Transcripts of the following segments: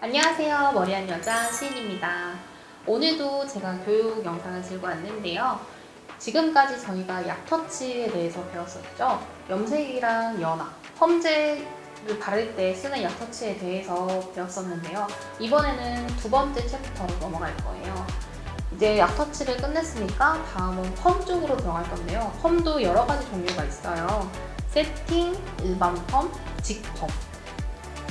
안녕하세요. 머리한 여자 시인입니다. 오늘도 제가 교육 영상을 들고 왔는데요. 지금까지 저희가 약터치에 대해서 배웠었죠. 염색이랑 연화, 펌제를 바를 때 쓰는 약터치에 대해서 배웠었는데요. 이번에는 두 번째 챕터로 넘어갈 거예요. 이제 약터치를 끝냈으니까 다음은 펌 쪽으로 들어갈 건데요. 펌도 여러 가지 종류가 있어요. 세팅, 일반 펌, 직펌.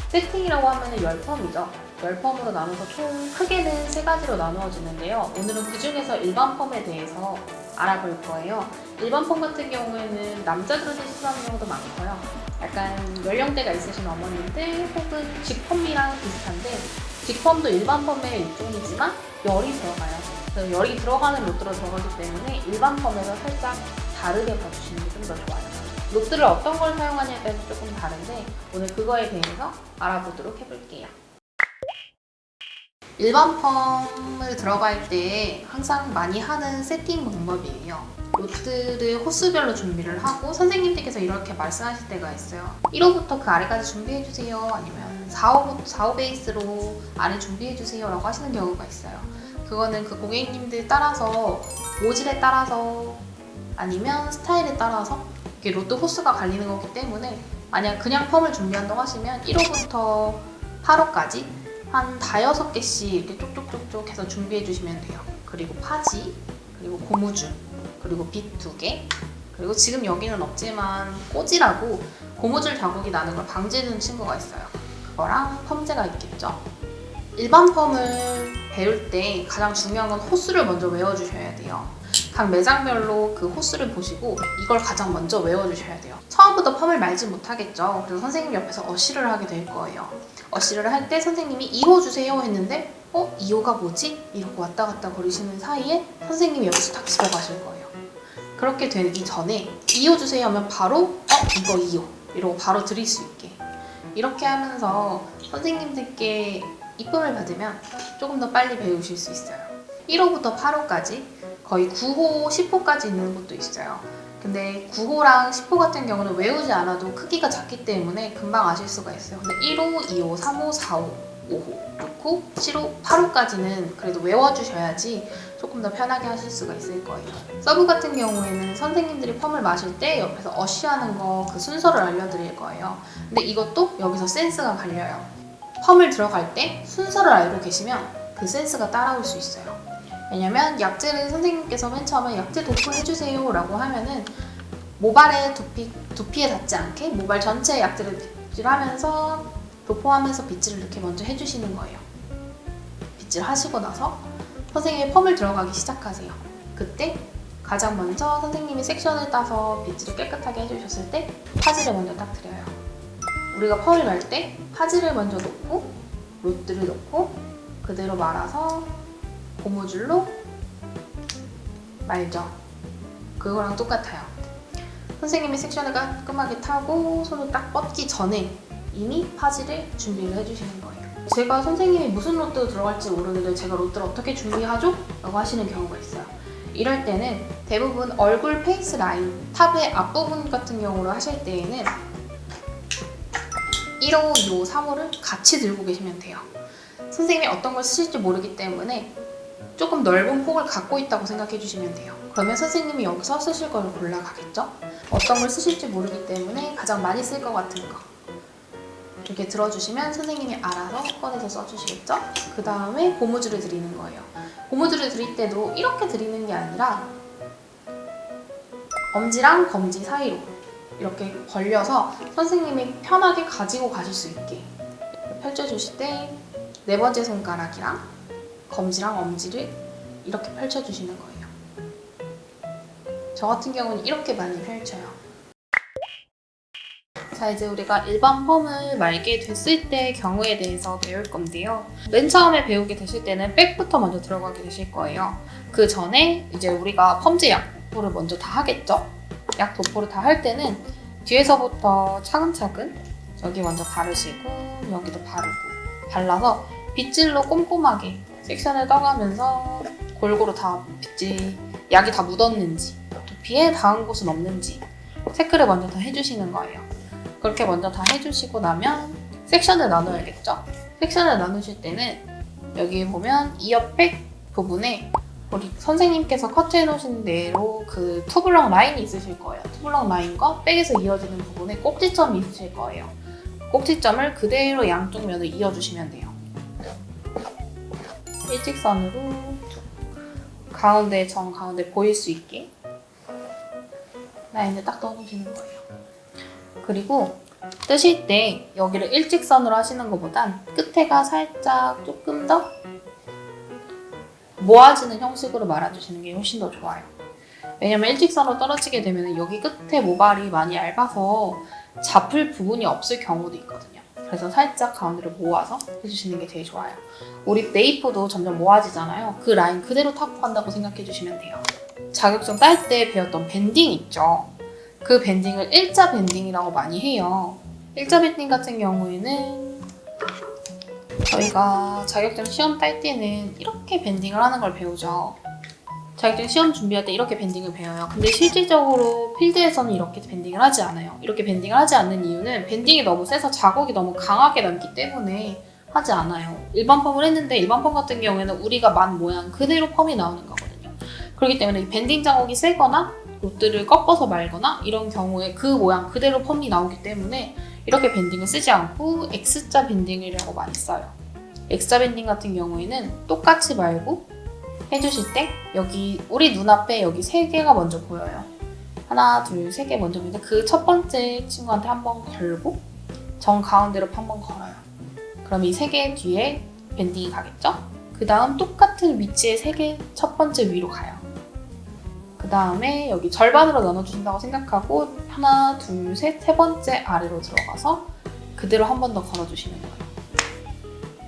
세팅이라고 하면 열펌이죠. 열펌으로 나눠서 총 크게는 세 가지로 나누어지는데요. 오늘은 그 중에서 일반 펌에 대해서 알아볼 거예요. 일반 펌 같은 경우에는 남자들한테 시술하는 경우도 많고요. 약간 연령대가 있으신 어머님들 혹은 직펌이랑 비슷한데 직펌도 일반 펌의 일종이지만 열이 들어가요. 그래서 열이 들어가는 롯들로 들어가기 때문에 일반 펌에서 살짝 다르게 봐주시는 게 좀 더 좋아요. 롯들을 어떤 걸 사용하냐에 따라서 조금 다른데 오늘 그거에 대해서 알아보도록 해볼게요. 일반 펌을 들어갈 때 항상 많이 하는 세팅 방법이에요. 롯들을 호수별로 준비를 하고 선생님들께서 이렇게 말씀하실 때가 있어요. 1호부터 그 아래까지 준비해주세요. 아니면 4호 베이스로 아래 준비해주세요 라고 하시는 경우가 있어요. 그거는 그 고객님들 따라서 모질에 따라서 아니면 스타일에 따라서 이게 롯드 호수가 갈리는 거기 때문에 만약 그냥 펌을 준비한다고 하시면 1호부터 8호까지 한 5-6개씩 이렇게 쪽쪽쪽쪽 해서 준비해 주시면 돼요. 그리고 파지, 그리고 고무줄, 그리고 빗 2개, 그리고 지금 여기는 없지만 꼬지라고 고무줄 자국이 나는 걸 방지해주는 친구가 있어요. 그거랑 펌제가 있겠죠. 일반 펌을 배울 때 가장 중요한 건 호수를 먼저 외워주셔야 돼요. 각 매장별로 그 호수를 보시고 이걸 가장 먼저 외워주셔야 돼요. 처음부터 펌을 말지 못하겠죠. 그래서 선생님 옆에서 어시를 하게 될 거예요. 어시를 할 때 선생님이 2호 주세요 했는데 2호가 뭐지? 이러고 왔다 갔다 거리시는 사이에 선생님이 여기서 딱 집어가실 거예요. 그렇게 되기 전에 2호 주세요 하면 바로 이거 2호 이러고 바로 드릴 수 있게 이렇게 하면서 선생님들께 이쁨을 받으면 조금 더 빨리 배우실 수 있어요. 1호부터 8호까지 거의 9호, 10호까지 있는 곳도 있어요. 근데 9호랑 10호 같은 경우는 외우지 않아도 크기가 작기 때문에 금방 아실 수가 있어요. 근데 1호, 2호, 3호, 4호, 5호, 6호, 7호, 8호까지는 그래도 외워주셔야지 조금 더 편하게 하실 수가 있을 거예요. 서브 같은 경우에는 선생님들이 펌을 마실 때 옆에서 어시하는 거 그 순서를 알려드릴 거예요. 근데 이것도 여기서 센스가 갈려요. 펌을 들어갈 때 순서를 알고 계시면 그 센스가 따라올 수 있어요. 왜냐면 약재를 선생님께서 맨 처음에 약재 도포해주세요 라고 하면은 모발의 두피에 닿지 않게 모발 전체에 약재를 빗질하면서 도포하면서 빗질을 이렇게 먼저 해주시는 거예요. 빗질하시고 나서 선생님이 펌을 들어가기 시작하세요. 그때 가장 먼저 선생님이 섹션을 따서 빗질을 깨끗하게 해주셨을 때 파지를 먼저 딱 드려요. 우리가 펌을 말 때 파지를 먼저 놓고 롯들을 놓고 그대로 말아서 고무줄로 말죠. 그거랑 똑같아요. 선생님이 섹션을 깔끔하게 타고 손을 딱 뻗기 전에 이미 파지를 준비를 해주시는 거예요. 제가 선생님이 무슨 롯드 들어갈지 모르는데 제가 롯드를 어떻게 준비하죠? 라고 하시는 경우가 있어요. 이럴 때는 대부분 얼굴 페이스 라인, 탑의 앞부분 같은 경우로 하실 때에는 1호, 2호, 3호를 같이 들고 계시면 돼요. 선생님이 어떤 걸 쓰실지 모르기 때문에 조금 넓은 폭을 갖고 있다고 생각해 주시면 돼요. 그러면 선생님이 여기서 쓰실 걸 골라가겠죠? 어떤 걸 쓰실지 모르기 때문에 가장 많이 쓸 것 같은 거 이렇게 들어주시면 선생님이 알아서 꺼내서 써주시겠죠? 그 다음에 고무줄을 드리는 거예요. 고무줄을 드릴 때도 이렇게 드리는 게 아니라 엄지랑 검지 사이로 이렇게 벌려서 선생님이 편하게 가지고 가실 수 있게 펼쳐주실 때 4번째 손가락이랑 검지랑 엄지를 이렇게 펼쳐주시는 거예요. 저 같은 경우는 이렇게 많이 펼쳐요. 자, 이제 우리가 일반 펌을 말게 됐을 때 경우에 대해서 배울 건데요. 맨 처음에 배우게 되실 때는 백부터 먼저 들어가게 되실 거예요. 그 전에 이제 우리가 펌제 약 도포를 먼저 다 하겠죠? 약 도포를 다 할 때는 뒤에서부터 차근차근 여기 먼저 바르시고 여기도 바르고 발라서 빗질로 꼼꼼하게 섹션을 떠가면서 골고루 다 빗질, 약이 다 묻었는지 두피에 닿은 곳은 없는지 체크를 먼저 다 해주시는 거예요. 그렇게 먼저 다 해주시고 나면 섹션을 나눠야겠죠? 섹션을 나누실 때는 여기 보면 이어백 부분에 우리 선생님께서 커트해 놓으신 대로 그 투블럭 라인이 있으실 거예요. 투블럭 라인과 백에서 이어지는 부분에 꼭지점이 있으실 거예요. 꼭지점을 그대로 양쪽 면을 이어주시면 돼요. 일직선으로 가운데 정 가운데 보일 수 있게 라인을 딱 넣어주시는 거예요. 그리고 뜨실 때 여기를 일직선으로 하시는 것보단 끝에가 살짝 조금 더 모아지는 형식으로 말아주시는 게 훨씬 더 좋아요. 왜냐면 일직선으로 떨어지게 되면 여기 끝에 모발이 많이 얇아서 잡힐 부분이 없을 경우도 있거든요. 그래서 살짝 가운데로 모아서 해주시는 게 제일 좋아요. 우리 네이프도 점점 모아지잖아요. 그 라인 그대로 타고 간다고 생각해 주시면 돼요. 자격증 딸 때 배웠던 밴딩 있죠? 그 밴딩을 일자 밴딩이라고 많이 해요. 일자 밴딩 같은 경우에는 저희가 자격증 시험 딸 때는 이렇게 밴딩을 하는 걸 배우죠. 자격증 시험 준비할 때 이렇게 밴딩을 배워요. 근데 실질적으로 필드에서는 이렇게 밴딩을 하지 않아요. 이렇게 밴딩을 하지 않는 이유는 밴딩이 너무 세서 자국이 너무 강하게 남기 때문에 하지 않아요. 일반 펌을 했는데 일반 펌 같은 경우에는 우리가 만 모양 그대로 펌이 나오는 거거든요. 그렇기 때문에 이 밴딩 자국이 세거나 로트를 꺾어서 말거나 이런 경우에 그 모양 그대로 펌이 나오기 때문에 이렇게 밴딩을 쓰지 않고 X자 밴딩이라고 많이 써요. X자 밴딩 같은 경우에는 똑같이 말고 해주실 때 여기 우리 눈앞에 여기 3개가 먼저 보여요. 하나, 둘, 3개 먼저 보이는데 그 첫 번째 친구한테 한번 걸고 정 가운데로 한번 걸어요. 그럼 이 3개 뒤에 밴딩이 가겠죠? 그 다음 똑같은 위치에 3개 첫 번째 위로 가요. 그 다음에 여기 절반으로 나눠주신다고 생각하고 하나, 둘, 셋, 세 번째 아래로 들어가서 그대로 한 번 더 걸어주시는 거예요.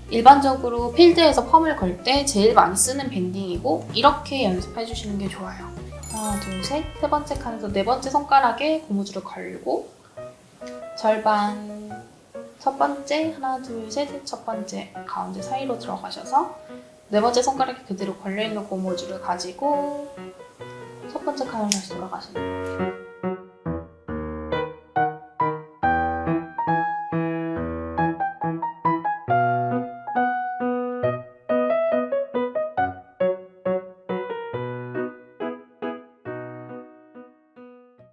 일반적으로 필드에서 펌을 걸 때 제일 많이 쓰는 밴딩이고 이렇게 연습해 주시는 게 좋아요. 하나, 둘, 셋, 세 번째 칸에서 네 번째 손가락에 고무줄을 걸고 절반 첫 번째 하나, 둘, 셋, 첫 번째 가운데 사이로 들어가셔서 네 번째 손가락에 그대로 걸려있는 고무줄을 가지고 첫 번째 칸으로 다시 돌아가시는 거예요.